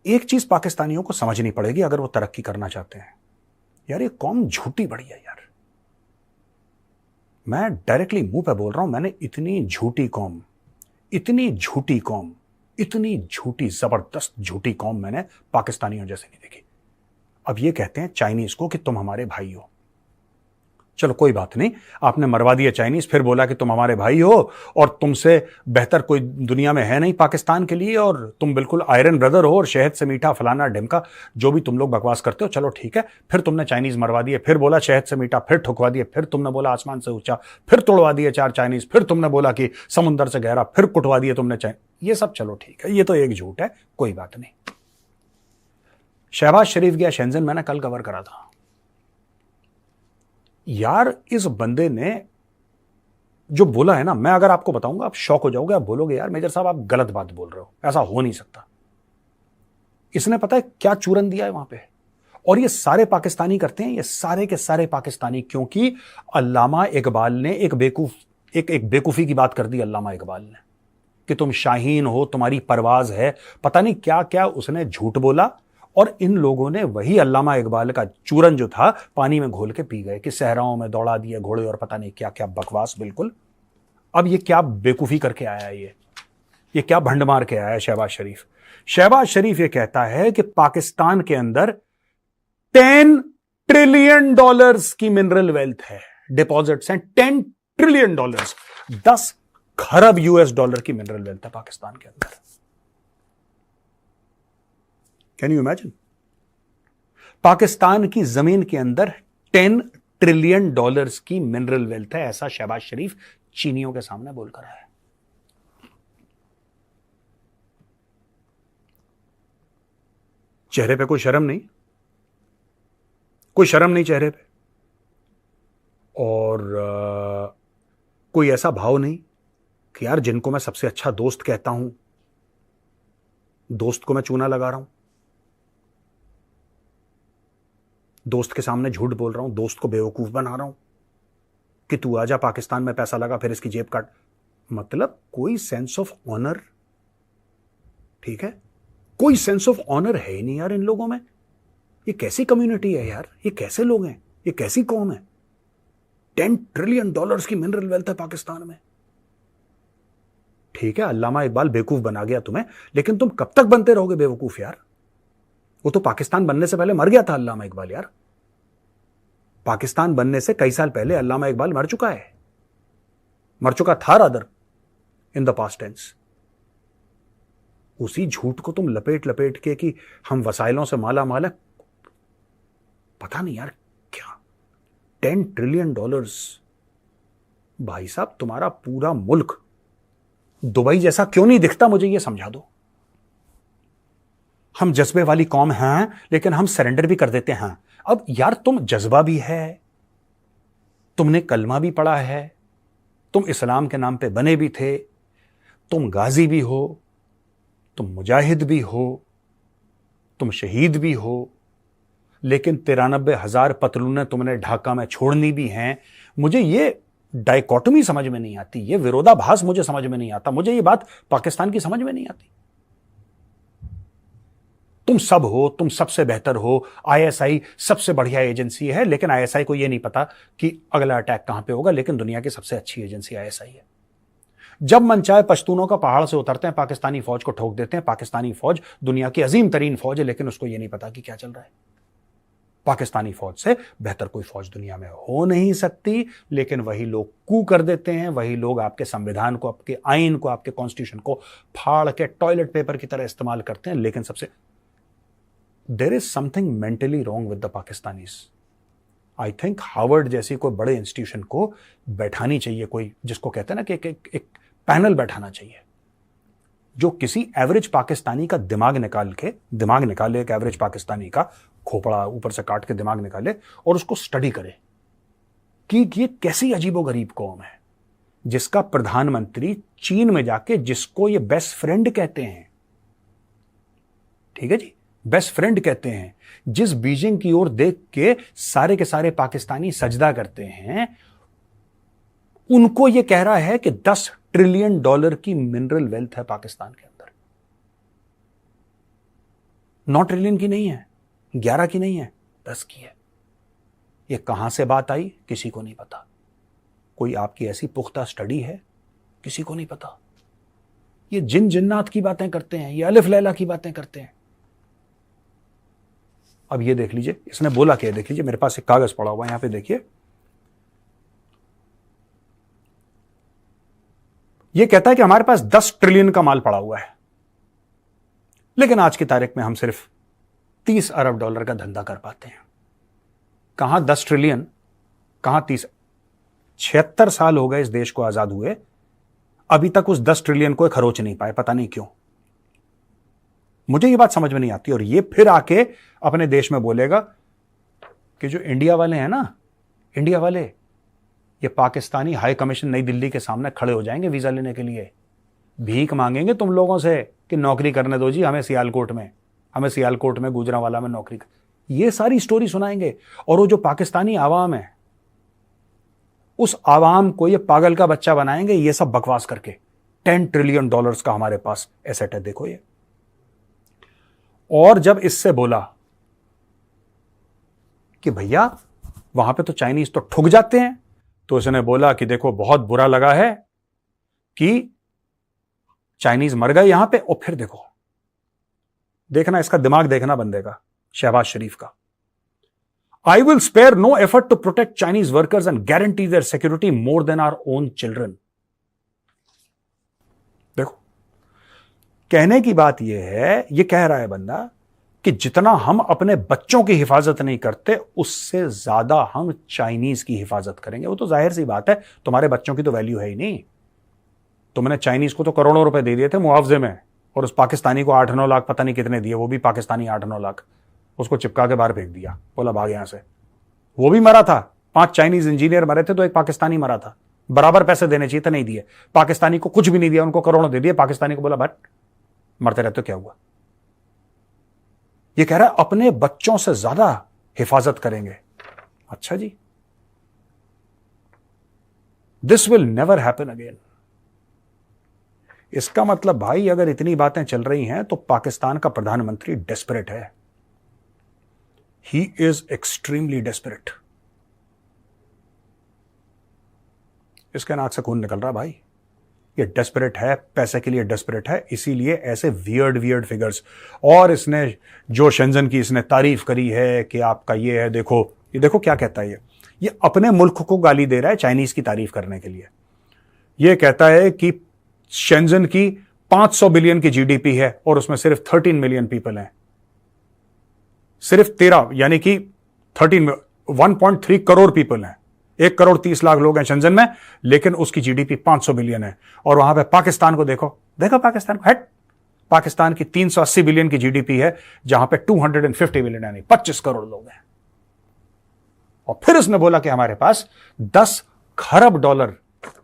एक चीज पाकिस्तानियों को समझनी पड़ेगी अगर वो तरक्की करना चाहते हैं। यार ये कौम झूठी बड़ी है यार, मैं डायरेक्टली मुंह पे बोल रहा हूं। मैंने इतनी झूठी कौम, इतनी झूठी कौम, इतनी झूठी, जबरदस्त झूठी कौम मैंने पाकिस्तानियों जैसे नहीं देखी। अब ये कहते हैं चाइनीज को कि तुम हमारे भाई हो। चलो कोई बात नहीं, आपने मरवा दिया चाइनीज, फिर बोला कि तुम हमारे भाई हो और तुमसे बेहतर कोई दुनिया में है नहीं पाकिस्तान के लिए, और तुम बिल्कुल आयरन ब्रदर हो और शहद से मीठा फलाना ढिमका, जो भी तुम लोग बकवास करते हो। चलो ठीक है, फिर तुमने चाइनीज मरवा दिए, फिर बोला शहद से मीठा, फिर ठुकवा दिए, फिर तुमने बोला आसमान से ऊंचा, फिर तोड़वा दिए 4 चाइनीज, फिर तुमने बोला कि समुंदर से गहरा, फिर कुटवा दिए तुमने ये सब। चलो ठीक है, ये तो एक झूठ है, कोई बात नहीं। शहबाज शरीफ गया शेंजन, मैंने कल कवर करा था यार। इस बंदे ने जो बोला है ना, मैं अगर आपको बताऊंगा आप शॉक हो जाओगे, आप बोलोगे यार मेजर साहब आप गलत बात बोल रहे हो, ऐसा हो नहीं सकता। इसने पता है क्या चूरन दिया है वहां पे, और ये सारे पाकिस्तानी करते हैं, ये सारे के सारे पाकिस्तानी, क्योंकि अल्लामा इकबाल ने एक बेवकूफी की बात कर दी अल्लामा इकबाल ने कि तुम शाहीन हो, तुम्हारी परवाज है, पता नहीं क्या क्या उसने झूठ बोला, और इन लोगों ने वही अल्लामा इकबाल का चूरन जो था पानी में घोल के पी गए कि सहराओं में दौड़ा दिए घोड़े और पता नहीं क्या क्या बकवास। बिल्कुल। अब ये क्या बेवकूफी करके आया है, ये क्या भंड मार के आया है शहबाज शरीफ। शहबाज शरीफ ये कहता है कि पाकिस्तान के अंदर 10 ट्रिलियन डॉलर्स की मिनरल वेल्थ है, डिपॉजिट्स हैं 10 ट्रिलियन डॉलर्स, 10 खरब यूएस डॉलर की मिनरल वेल्थ है पाकिस्तान के अंदर। Can you imagine? पाकिस्तान की जमीन के अंदर 10 ट्रिलियन डॉलर्स की मिनरल वेल्थ है, ऐसा शहबाज शरीफ चीनियों के सामने बोलकर आया है। चेहरे पे कोई शर्म नहीं, कोई शर्म नहीं चेहरे पे, और कोई ऐसा भाव नहीं कि यार जिनको मैं सबसे अच्छा दोस्त कहता हूं, दोस्त को मैं चूना लगा रहा हूं, दोस्त के सामने झूठ बोल रहा हूं, दोस्त को बेवकूफ बना रहा हूं कि तू आजा पाकिस्तान में पैसा लगा फिर इसकी जेब काट। मतलब कोई सेंस ऑफ ऑनर, ठीक है, कोई सेंस ऑफ ऑनर है ही नहीं यार इन लोगों में। ये कैसी कम्युनिटी है यार, ये कैसे लोग हैं, ये कैसी कौम है? 10 ट्रिलियन डॉलर्स की मिनरल वेल्थ है पाकिस्तान में। ठीक है, अल्लामा इकबाल बेवकूफ बना गया तुम्हें, लेकिन तुम कब तक बनते रहोगे बेवकूफ यार? वो तो पाकिस्तान बनने से पहले मर गया था अल्लामा इकबाल यार। पाकिस्तान बनने से कई साल पहले अल्लामा इकबाल मर चुका है, मर चुका था rather in the past tense. उसी झूठ को तुम लपेट लपेट के कि हम वसाइलों से माला माल है, पता नहीं यार क्या 10 ट्रिलियन डॉलर्स। भाई साहब तुम्हारा पूरा मुल्क दुबई जैसा क्यों नहीं दिखता, मुझे यह समझा दो। हम जज्बे वाली कौम हैं, लेकिन हम सरेंडर भी कर देते हैं। अब यार तुम जज्बा भी है, तुमने कलमा भी पढ़ा है, तुम इस्लाम के नाम पे बने भी थे, तुम गाजी भी हो, तुम मुजाहिद भी हो, तुम शहीद भी हो, लेकिन 93,000 पतलूनें तुमने ढाका में छोड़नी भी हैं। मुझे ये डाइकोटमी समझ में नहीं आती, ये विरोधाभास मुझे समझ में नहीं आता, मुझे ये बात पाकिस्तान की समझ में नहीं आती। तुम सब हो, तुम सबसे बेहतर हो, आईएसआई सबसे बढ़िया एजेंसी है, लेकिन आईएसआई को यह नहीं पता कि अगला अटैक कहां पे होगा, लेकिन दुनिया की सबसे अच्छी एजेंसी आईएसआई है। जब मन चाहे पश्तूनों का पहाड़ से उतरते हैं, पाकिस्तानी फौज को ठोक देते हैं। पाकिस्तानी फौज दुनिया की अजीम तरीन फौज है, लेकिन उसको यह नहीं पता कि क्या चल रहा है। पाकिस्तानी फौज से बेहतर कोई फौज दुनिया में हो नहीं सकती, लेकिन वही लोग कू कर देते हैं, वही लोग आपके संविधान को, आपके आइन को, आपके कॉन्स्टिट्यूशन को फाड़ के टॉयलेट पेपर की तरह इस्तेमाल करते हैं। लेकिन सबसे there is something mentally wrong with the Pakistanis. I think Harvard जैसी कोई बड़े इंस्टीट्यूशन को बैठानी चाहिए, कोई जिसको कहते हैं ना कि एक पैनल बैठाना चाहिए जो किसी एवरेज पाकिस्तानी का दिमाग निकाले, एक एवरेज पाकिस्तानी का खोपड़ा ऊपर से काट के दिमाग निकाले और उसको स्टडी करे कि ये कैसी अजीबोगरीब कौम है जिसका प्रधानमंत्री चीन में जाके, जिसको ये बेस्ट फ्रेंड कहते हैं, ठीक है जी, बेस्ट फ्रेंड कहते हैं, जिस बीजिंग की ओर देख के सारे के सारे पाकिस्तानी सजदा करते हैं, उनको यह कह रहा है कि 10 ट्रिलियन डॉलर की मिनरल वेल्थ है पाकिस्तान के अंदर। 9 ट्रिलियन की नहीं है, 11 की नहीं है, 10 की है। ये कहां से बात आई किसी को नहीं पता। कोई आपकी ऐसी पुख्ता स्टडी है, किसी को नहीं पता। ये जिन जिन्नात की बातें करते हैं, ये अलिफ लैला की बातें करते हैं। अब ये देख लीजिए इसने बोला क्या, देख लीजिए मेरे पास एक कागज पड़ा हुआ है, यहां पे देखिए। ये कहता है कि हमारे पास 10 ट्रिलियन का माल पड़ा हुआ है, लेकिन आज की तारीख में हम सिर्फ 30 अरब डॉलर का धंधा कर पाते हैं। कहां 10 ट्रिलियन, कहां 30। 76 साल हो गए इस देश को आजाद हुए, अभी तक उस 10 ट्रिलियन को खरोच नहीं पाए, पता नहीं क्यों। मुझे ये बात समझ में नहीं आती। और ये फिर आके अपने देश में बोलेगा कि जो इंडिया वाले हैं ना, इंडिया वाले, ये पाकिस्तानी हाई कमीशन नई दिल्ली के सामने खड़े हो जाएंगे वीजा लेने के लिए, भीख मांगेंगे तुम लोगों से कि नौकरी करने दो जी हमें सियालकोट में गुजरांवाला में नौकरी। ये सारी स्टोरी सुनाएंगे। और वो जो पाकिस्तानी आवाम है, उस आवाम को ये पागल का बच्चा बनाएंगे ये सब बकवास करके। 10 ट्रिलियन डॉलर्स का हमारे पास एसेट है, देखो ये। और जब इससे बोला कि भैया वहां पे तो चाइनीज तो ठुक जाते हैं, तो उसने बोला कि देखो बहुत बुरा लगा है कि चाइनीज मर गए यहां पे। और फिर देखना इसका दिमाग देखना बंदे का, शहबाज शरीफ का। I will spare no effort to protect Chinese workers and guarantee their security more than our own children. देखो, कहने की बात यह है, यह कह रहा है बंदा कि जितना हम अपने बच्चों की हिफाजत नहीं करते, उससे ज्यादा हम चाइनीज की हिफाजत करेंगे। वो तो जाहिर सी बात है, तुम्हारे बच्चों की तो वैल्यू है ही नहीं। तुमने चाइनीज को तो करोड़ों रुपए दे दिए थे मुआवजे में, और उस पाकिस्तानी को 8-9 लाख पता नहीं कितने दिए, वो भी पाकिस्तानी 8-9 लाख, उसको चिपका के बाहर फेंक दिया, बोला भाग यहां से। वो भी मरा था, 5 चाइनीज इंजीनियर मरे थे तो एक पाकिस्तानी मरा था। बराबर पैसे देने चाहिए थे, नहीं दिए। पाकिस्तानी को कुछ भी नहीं दिया, उनको करोड़ों दे दिए। पाकिस्तानी को बोला भट, मरते रहते क्या हुआ। ये कह रहा है अपने बच्चों से ज्यादा हिफाजत करेंगे। अच्छा जी, this will never happen again. इसका मतलब भाई अगर इतनी बातें चल रही हैं तो पाकिस्तान का प्रधानमंत्री डेस्परेट है। He is extremely desperate. इसके नाक से खून निकल रहा भाई। ये डेस्परेट है, पैसे के लिए डेस्परेट है, इसीलिए ऐसे वियर्ड फिगर्स। और इसने जो शेंजन की इसने तारीफ करी है कि आपका ये है, देखो ये देखो क्या कहता है ये अपने मुल्क को गाली दे रहा है चाइनीज की तारीफ करने के लिए। ये कहता है कि शेंजन की 500 बिलियन की जीडीपी है और उसमें सिर्फ 13 मिलियन पीपल हैं, सिर्फ 13, यानी कि 1.3 करोड़ पीपल हैं। 1 करोड़ 30 लाख लोग हैं शेंजन में, लेकिन उसकी जीडीपी 500 बिलियन है। और वहां पे पाकिस्तान को देखो पाकिस्तान को, हट, पाकिस्तान की 380 बिलियन की जीडीपी है, जहां पे 250 बिलियन यानी 25 करोड़ लोग हैं। और फिर उसने बोला कि हमारे पास 10 खरब डॉलर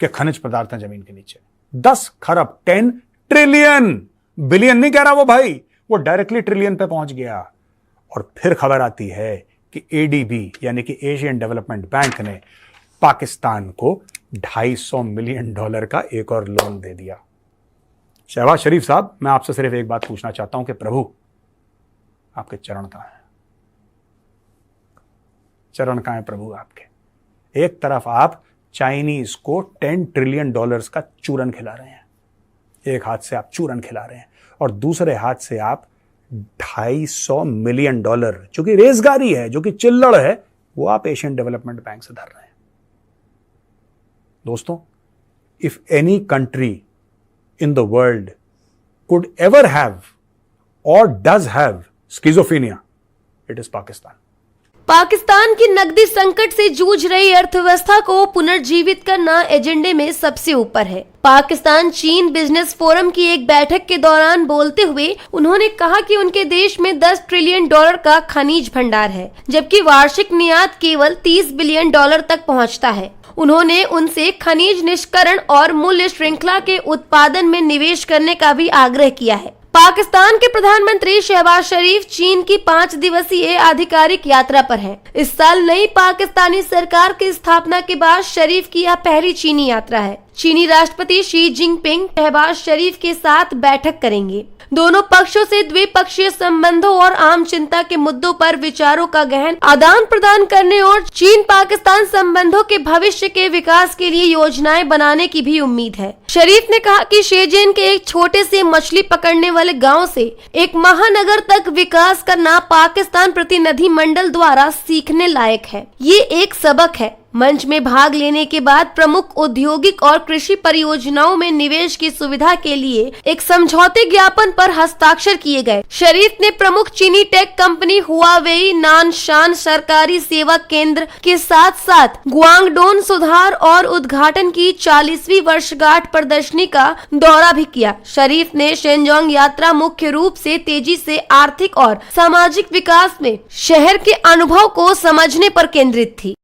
के खनिज पदार्थ हैं जमीन के नीचे। 10 खरब, 10 ट्रिलियन, बिलियन नहीं कह रहा वो भाई, वो डायरेक्टली ट्रिलियन पे पहुंच गया। और फिर खबर आती है कि एडीबी यानी कि एशियन डेवलपमेंट बैंक ने पाकिस्तान को $250 मिलियन का एक और लोन दे दिया। शहबाज शरीफ साहब, मैं आपसे सिर्फ एक बात पूछना चाहता हूं कि प्रभु आपके चरण कहां हैं? चरण कहां हैं प्रभु आपके? एक तरफ आप चाइनीज को $10 ट्रिलियन का चूरन खिला रहे हैं, एक हाथ से आप चूरन खिला रहे हैं, और दूसरे हाथ से आप $250 मिलियन जो कि रेजगारी है, जो कि चिल्लड़ है, वो आप एशियन डेवलपमेंट बैंक से धर रहे हैं। दोस्तों, if any country in the world could ever have or does have schizophrenia, it is Pakistan. Pakistan की नकदी संकट से जूझ रही अर्थव्यवस्था को पुनर्जीवित करना एजेंडे में सबसे ऊपर है। पाकिस्तान चीन बिजनेस फोरम की एक बैठक के दौरान बोलते हुए उन्होंने कहा कि उनके देश में $10 ट्रिलियन का खनिज भंडार है, जबकि वार्षिक निर्यात केवल $30 बिलियन तक पहुंचता है। उन्होंने उनसे खनिज निष्करण और मूल्य श्रृंखला के उत्पादन में निवेश करने का भी आग्रह किया है। पाकिस्तान के प्रधानमंत्री शहबाज शरीफ चीन की 5 दिवसीय आधिकारिक यात्रा पर हैं। इस साल नई पाकिस्तानी सरकार की स्थापना के बाद शरीफ की यह पहली चीनी यात्रा है। चीनी राष्ट्रपति शी जिनपिंग शहबाज शरीफ के साथ बैठक करेंगे। दोनों पक्षों से द्विपक्षीय संबंधों और आम चिंता के मुद्दों पर विचारों का गहन आदान प्रदान करने और चीन पाकिस्तान संबंधों के भविष्य के विकास के लिए योजनाएं बनाने की भी उम्मीद है। शरीफ ने कहा कि शेजेन के एक छोटे से मछली पकड़ने वाले गांव से एक महानगर तक विकास करना पाकिस्तान प्रतिनिधि मंडल द्वारा सीखने लायक है। ये एक सबक है। मंच में भाग लेने के बाद प्रमुख औद्योगिक और कृषि परियोजनाओं में निवेश की सुविधा के लिए एक समझौते ज्ञापन पर हस्ताक्षर किए गए। शरीफ ने प्रमुख चीनी टेक कंपनी हुआवेई नानशान सरकारी सेवा केंद्र के साथ साथ गुआंगडोन सुधार और उद्घाटन की 40वीं वर्षगांठ प्रदर्शनी का दौरा भी किया। शरीफ ने शेनजोंग यात्रा मुख्य रूप से तेजी से आर्थिक और सामाजिक विकास में शहर के अनुभव को समझने पर केंद्रित थी।